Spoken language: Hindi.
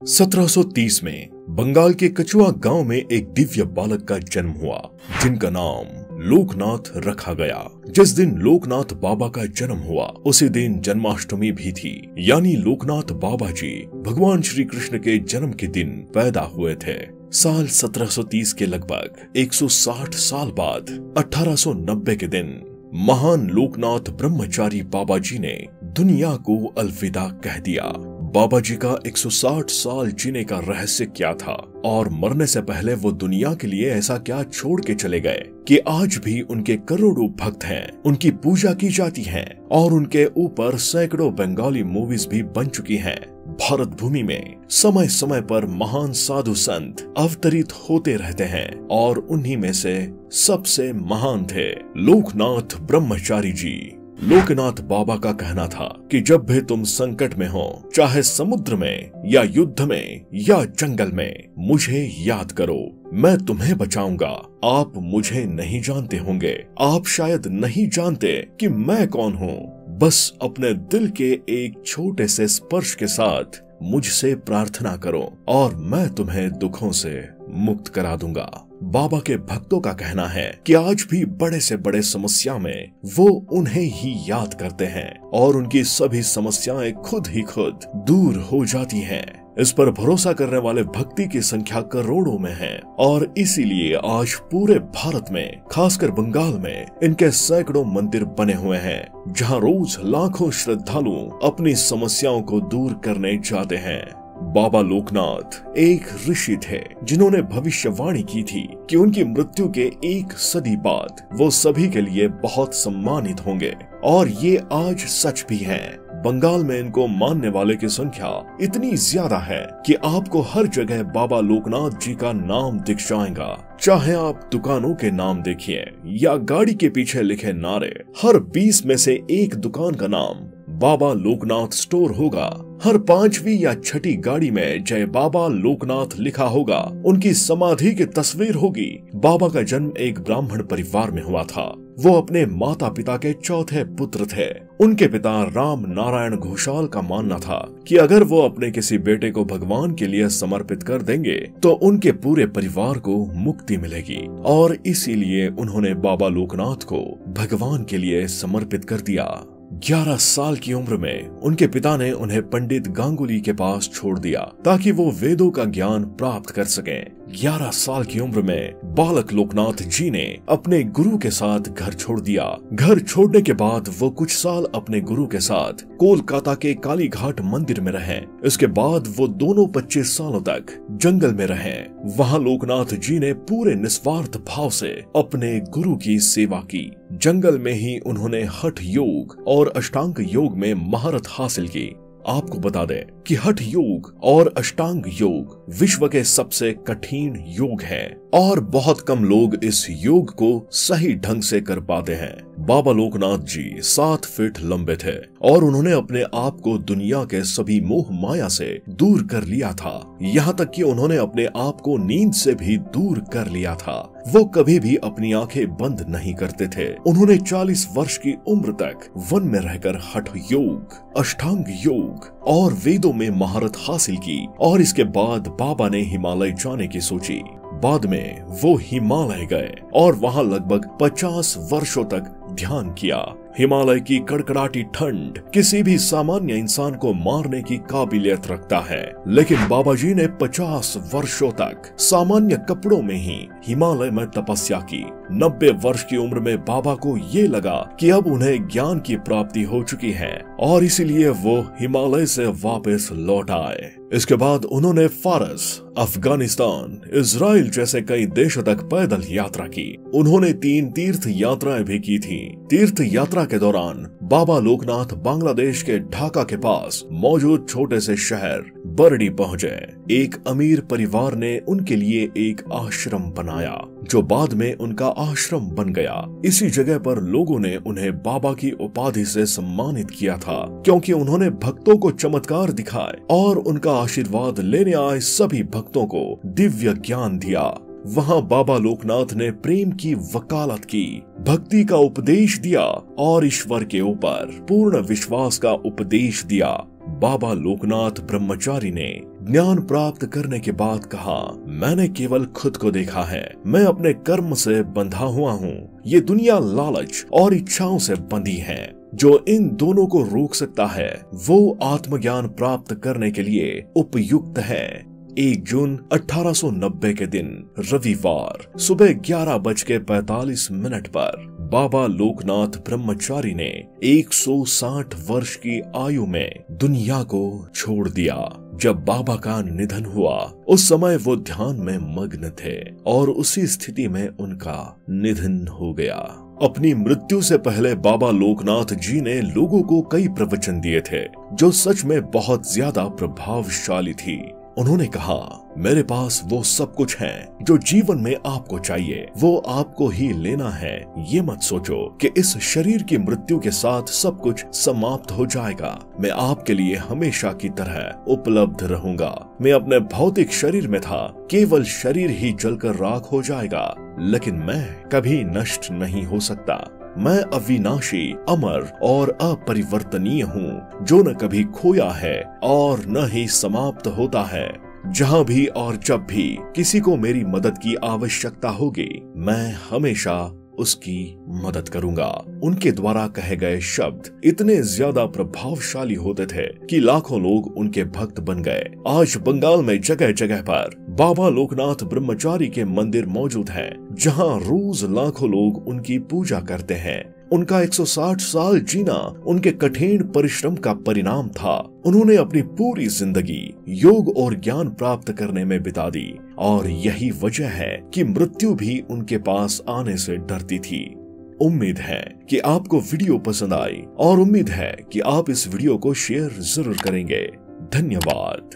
1730 में बंगाल के कछुआ गांव में एक दिव्य बालक का जन्म हुआ जिनका नाम लोकनाथ रखा गया। जिस दिन लोकनाथ बाबा का जन्म हुआ उसी दिन जन्माष्टमी भी थी, यानी लोकनाथ बाबा जी भगवान श्री कृष्ण के जन्म के दिन पैदा हुए थे। साल 1730 के लगभग 160 साल बाद 1890 के दिन महान लोकनाथ ब्रह्मचारी बाबा जी ने दुनिया को अलविदा कह दिया। बाबा जी का 160 साल जीने का रहस्य क्या था और मरने से पहले वो दुनिया के लिए ऐसा क्या छोड़ के चले गए कि आज भी उनके करोड़ों भक्त हैं, उनकी पूजा की जाती है और उनके ऊपर सैकड़ों बंगाली मूवीज भी बन चुकी हैं। भारत भूमि में समय समय पर महान साधु संत अवतरित होते रहते हैं और उन्हीं में से सबसे महान थे लोकनाथ ब्रह्मचारी जी। लोकनाथ बाबा का कहना था कि जब भी तुम संकट में हो, चाहे समुद्र में या युद्ध में या जंगल में, मुझे याद करो, मैं तुम्हें बचाऊंगा। आप मुझे नहीं जानते होंगे, आप शायद नहीं जानते कि मैं कौन हूँ, बस अपने दिल के एक छोटे से स्पर्श के साथ मुझसे प्रार्थना करो और मैं तुम्हें दुखों से मुक्त करा दूंगा। बाबा के भक्तों का कहना है कि आज भी बड़े से बड़े समस्या में वो उन्हें ही याद करते हैं और उनकी सभी समस्याएं खुद ही खुद दूर हो जाती हैं। इस पर भरोसा करने वाले भक्ति की संख्या करोड़ों में है और इसीलिए आज पूरे भारत में, खासकर बंगाल में, इनके सैकड़ों मंदिर बने हुए हैं जहां रोज लाखों श्रद्धालु अपनी समस्याओं को दूर करने जाते हैं। बाबा लोकनाथ एक ऋषि थे जिन्होंने भविष्यवाणी की थी कि उनकी मृत्यु के एक सदी बाद वो सभी के लिए बहुत सम्मानित होंगे और ये आज सच भी है। बंगाल में इनको मानने वाले की संख्या इतनी ज्यादा है कि आपको हर जगह बाबा लोकनाथ जी का नाम दिख जाएगा। चाहे आप दुकानों के नाम देखिए या गाड़ी के पीछे लिखे नारे, हर 20 में से एक दुकान का नाम बाबा लोकनाथ स्टोर होगा। हर 5वीं या 6ठी गाड़ी में जय बाबा लोकनाथ लिखा होगा। उनकी समाधि की तस्वीर होगी। बाबा का जन्म एक ब्राह्मण परिवार में हुआ था। वो अपने माता पिता के चौथे पुत्र थे। उनके पिता राम नारायण घोषाल का मानना था कि अगर वो अपने किसी बेटे को भगवान के लिए समर्पित कर देंगे तो उनके पूरे परिवार को मुक्ति मिलेगी और इसीलिए उन्होंने बाबा लोकनाथ को भगवान के लिए समर्पित कर दिया। 11 साल की उम्र में उनके पिता ने उन्हें पंडित गांगुली के पास छोड़ दिया ताकि वो वेदों का ज्ञान प्राप्त कर सकें। 11 साल की उम्र में बालक लोकनाथ जी ने अपने गुरु के साथ घर छोड़ दिया। घर छोड़ने के बाद वो कुछ साल अपने गुरु के साथ कोलकाता के काली घाट मंदिर में रहे। इसके बाद वो दोनों 25 सालों तक जंगल में रहे। वहाँ लोकनाथ जी ने पूरे निस्वार्थ भाव से अपने गुरु की सेवा की। जंगल में ही उन्होंने हठ योग और अष्टांग योग में महारत हासिल की। आपको बता दें कि हठ योग और अष्टांग योग विश्व के सबसे कठिन योग हैं और बहुत कम लोग इस योग को सही ढंग से कर पाते हैं। बाबा लोकनाथ जी 7 फीट लंबे थे और उन्होंने अपने आप को दुनिया के सभी मोह माया से दूर कर लिया था। यहाँ तक कि उन्होंने अपने आप को नींद से भी दूर कर लिया था। वो कभी भी अपनी आंखें बंद नहीं करते थे। उन्होंने 40 वर्ष की उम्र तक वन में रहकर हठ योग, अष्टांग योग और वेदों में महारत हासिल की और इसके बाद बाबा ने हिमालय जाने की सोची। बाद में वो हिमालय गए और वहाँ लगभग 50 वर्षों तक ध्यान किया। हिमालय की कड़कड़ाती ठंड किसी भी सामान्य इंसान को मारने की काबिलियत रखता है, लेकिन बाबा जी ने 50 वर्षों तक सामान्य कपड़ों में ही हिमालय में तपस्या की। 90 वर्ष की उम्र में बाबा को ये लगा कि अब उन्हें ज्ञान की प्राप्ति हो चुकी है और इसीलिए वो हिमालय से वापस लौट आए। इसके बाद उन्होंने फारस, अफगानिस्तान, इजराइल जैसे कई देशों तक पैदल यात्रा की। उन्होंने 3 तीर्थ यात्राएं भी की थी। तीर्थ यात्रा के दौरान बाबा लोकनाथ बांग्लादेश के ढाका के पास मौजूद छोटे से शहर बरडी पहुंचे। एक अमीर परिवार ने उनके लिए एक आश्रम बनाया जो बाद में उनका आश्रम बन गया। इसी जगह पर लोगों ने उन्हें बाबा की उपाधि से सम्मानित किया था क्योंकि उन्होंने भक्तों को चमत्कार दिखाए और उनका आशीर्वाद लेने आए सभी भक्तों को दिव्य ज्ञान दिया। वहाँ बाबा लोकनाथ ने प्रेम की वकालत की, भक्ति का उपदेश दिया और ईश्वर के ऊपर पूर्ण विश्वास का उपदेश दिया। बाबा लोकनाथ ब्रह्मचारी ने ज्ञान प्राप्त करने के बाद कहा, मैंने केवल खुद को देखा है, मैं अपने कर्म से बंधा हुआ हूँ। ये दुनिया लालच और इच्छाओं से बंधी है। जो इन दोनों को रोक सकता है वो आत्मज्ञान प्राप्त करने के लिए उपयुक्त है। 1 जून 1890 के दिन रविवार सुबह 11:45 पर बाबा लोकनाथ ब्रह्मचारी ने 160 वर्ष की आयु में दुनिया को छोड़ दिया। जब बाबा का निधन हुआ उस समय वो ध्यान में मग्न थे और उसी स्थिति में उनका निधन हो गया। अपनी मृत्यु से पहले बाबा लोकनाथ जी ने लोगों को कई प्रवचन दिए थे जो सच में बहुत ज्यादा प्रभावशाली थी। उन्होंने कहा, मेरे पास वो सब कुछ है जो जीवन में आपको चाहिए, वो आपको ही लेना है। ये मत सोचो कि इस शरीर की मृत्यु के साथ सब कुछ समाप्त हो जाएगा। मैं आपके लिए हमेशा की तरह उपलब्ध रहूंगा। मैं अपने भौतिक शरीर में था, केवल शरीर ही जलकर राख हो जाएगा, लेकिन मैं कभी नष्ट नहीं हो सकता। मैं अविनाशी, अमर और अपरिवर्तनीय हूँ, जो न कभी खोया है और न ही समाप्त होता है। जहाँ भी और जब भी किसी को मेरी मदद की आवश्यकता होगी, मैं हमेशा उसकी मदद करूंगा। उनके द्वारा कहे गए शब्द इतने ज्यादा प्रभावशाली होते थे कि लाखों लोग उनके भक्त बन गए। आज बंगाल में जगह जगह पर बाबा लोकनाथ ब्रह्मचारी के मंदिर मौजूद हैं, जहां रोज लाखों लोग उनकी पूजा करते हैं। उनका 160 साल जीना उनके कठिन परिश्रम का परिणाम था। उन्होंने अपनी पूरी जिंदगी योग और ज्ञान प्राप्त करने में बिता दी और यही वजह है कि मृत्यु भी उनके पास आने से डरती थी। उम्मीद है कि आपको वीडियो पसंद आई और उम्मीद है कि आप इस वीडियो को शेयर जरूर करेंगे। धन्यवाद।